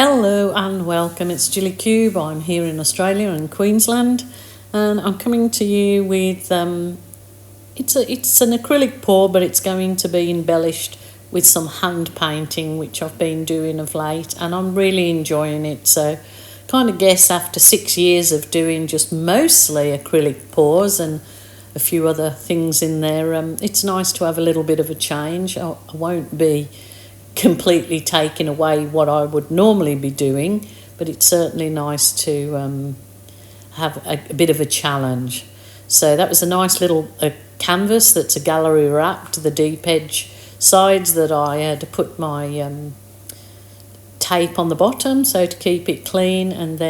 Hello and welcome, it's Gilly Cube. I'm here in Australia in Queensland and I'm coming to you with it's an acrylic pour, but it's going to be embellished with some hand painting which I've been doing of late and I'm really enjoying it. So kind of guess after 6 years of doing just mostly acrylic pours and a few other things in there, it's nice to have a little bit of a change. I won't be completely taking away what I would normally be doing, but it's certainly nice to have a bit of a challenge. So that was a nice little canvas that's a gallery wrapped, the deep edge sides that I had to put my tape on the bottom so to keep it clean, and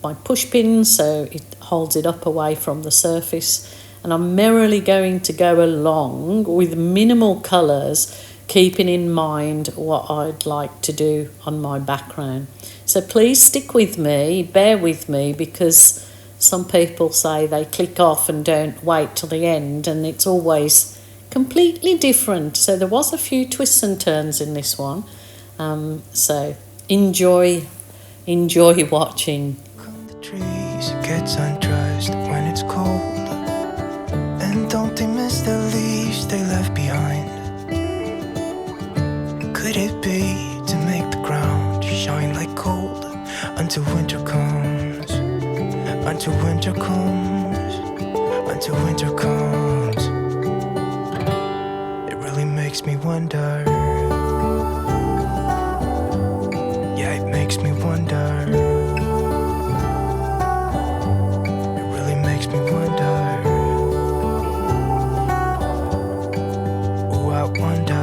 my push pins so it holds it up away from the surface. And I'm merrily going to go along with minimal colours, keeping in mind what I'd like to do on my background. So please stick with me, bear with me, because some people say they click off and don't wait till the end, and it's always completely different. So there was a few twists and turns in this one. So enjoy watching. The trees gets undressed when it's cold, and don't they miss the leaves they left behind? Could it be to make the ground shine like gold until winter comes? Until winter comes, until winter comes. It really makes me wonder. Yeah, it makes me wonder. It really makes me wonder. Oh, I wonder.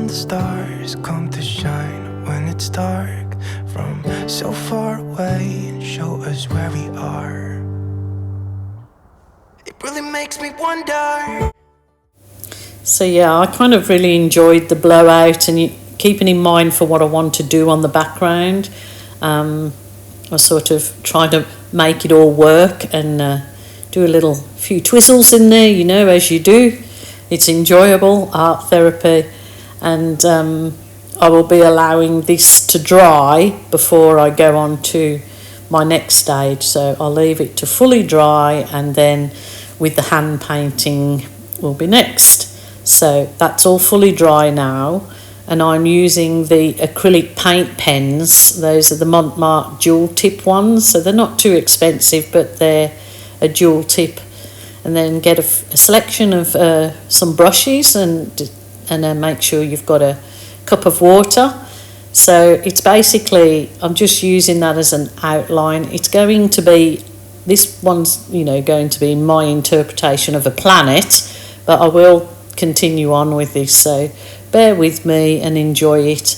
Stars come to shine when it's dark from so far away and show us where we are. It really makes me wonder. So yeah, I kind of really enjoyed the blowout and keeping in mind for what I want to do on the background. I sort of try to make it all work and do a few twizzles in there, as you do. It's enjoyable, art therapy. And I will be allowing this to dry before I go on to my next stage. So I'll leave it to fully dry, and then with the hand painting will be next. So that's all fully dry now, and I'm using the acrylic paint pens. Those are the Montmartre dual tip ones, so they're not too expensive, but they're a dual tip. And then get a selection of some brushes and then make sure you've got a cup of water. So it's basically, I'm just using that as an outline. It's going to be, this one's, going to be my interpretation of a planet, but I will continue on with this, so bear with me and enjoy it.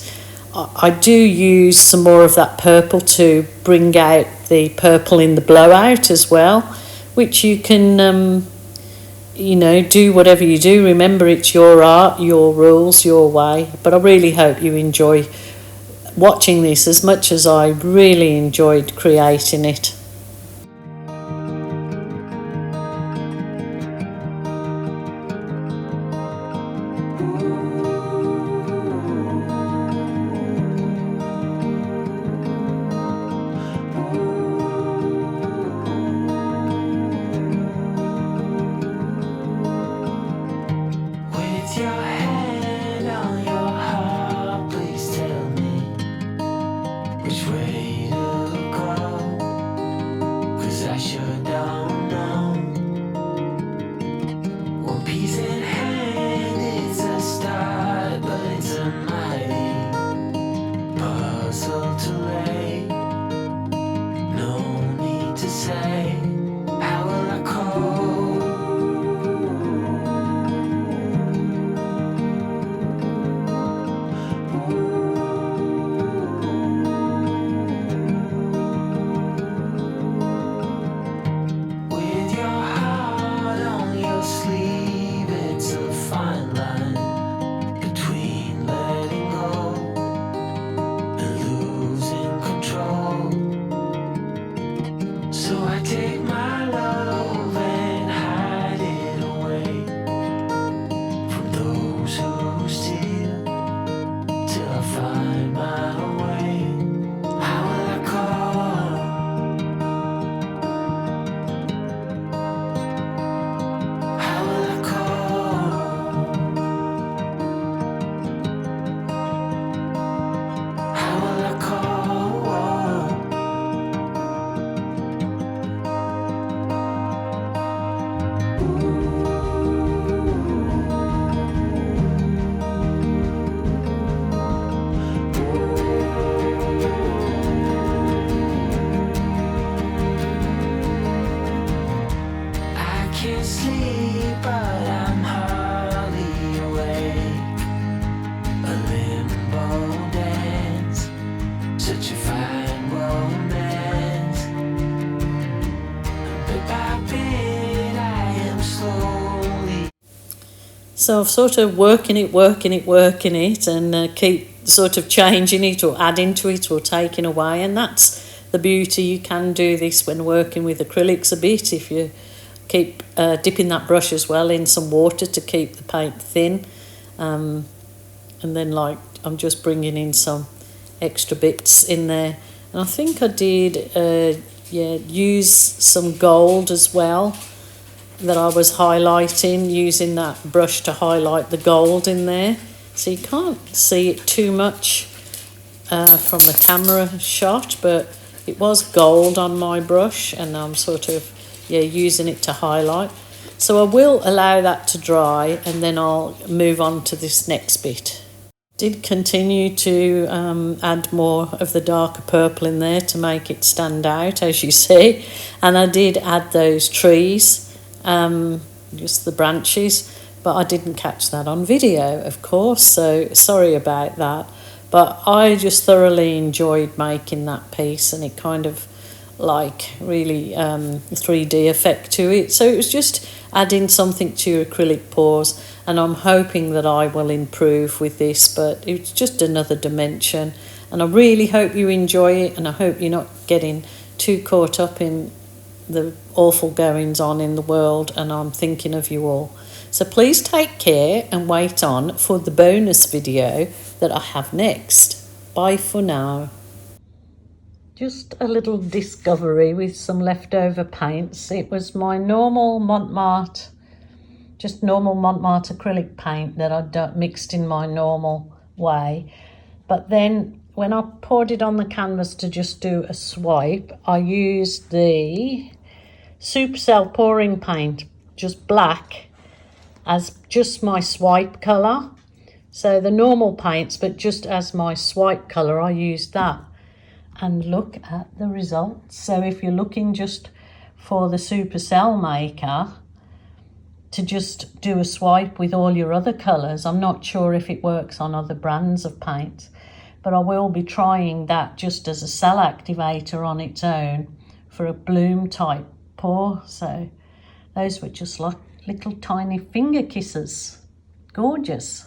I do use some more of that purple to bring out the purple in the blowout as well, which you can do whatever you do. Remember, it's your art, your rules, your way. But I really hope you enjoy watching this as much as I really enjoyed creating it. Your hand on your heart, please tell me which way to go, 'cause I sure don't know. One piece in hand, it's a start, but it's a mighty puzzle to lay. No need to say, how will I cope? So I take my love and hide it away from those who steal till I find my way. How will I call? How will I call? How will I call? I can't sleep, but I'm hardly awake. A limbo dance, such a fine romance. Bit by bit, I am slowly. So I've sort of working it, and keep sort of changing it or adding to it or taking away. And that's the beauty. You can do this when working with acrylics a bit if you keep dipping that brush as well in some water to keep the paint thin. And then like I'm just bringing in some extra bits in there. And I think I did use some gold as well that I was highlighting, using that brush to highlight the gold in there. So you can't see it too much from the camera shot, but it was gold on my brush and I'm sort of using it to highlight. So I will allow that to dry and then I'll move on to this next bit. Did continue to add more of the darker purple in there to make it stand out, as you see, and I did add those trees, just the branches, but I didn't catch that on video, of course, so sorry about that. But I just thoroughly enjoyed making that piece, and it kind of like really 3D effect to it. So it was just adding something to your acrylic pours, and I'm hoping that I will improve with this, but it's just another dimension. And I really hope you enjoy it, and I hope you're not getting too caught up in the awful goings on in the world, and I'm thinking of you all. So please take care and wait on for the bonus video that I have next. Bye for now. Just a little discovery with some leftover paints. It was my normal Montmartre, just normal Montmartre acrylic paint that I'd mixed in my normal way. But then when I poured it on the canvas to just do a swipe, I used the Supercell pouring paint, just black, as just my swipe colour. So the normal paints, but just as my swipe colour, I used that. And look at the results. So if you're looking just for the Supercell maker to just do a swipe with all your other colours, I'm not sure if it works on other brands of paint, but I will be trying that just as a cell activator on its own for a bloom type pour. So those were just like little tiny finger kisses. Gorgeous.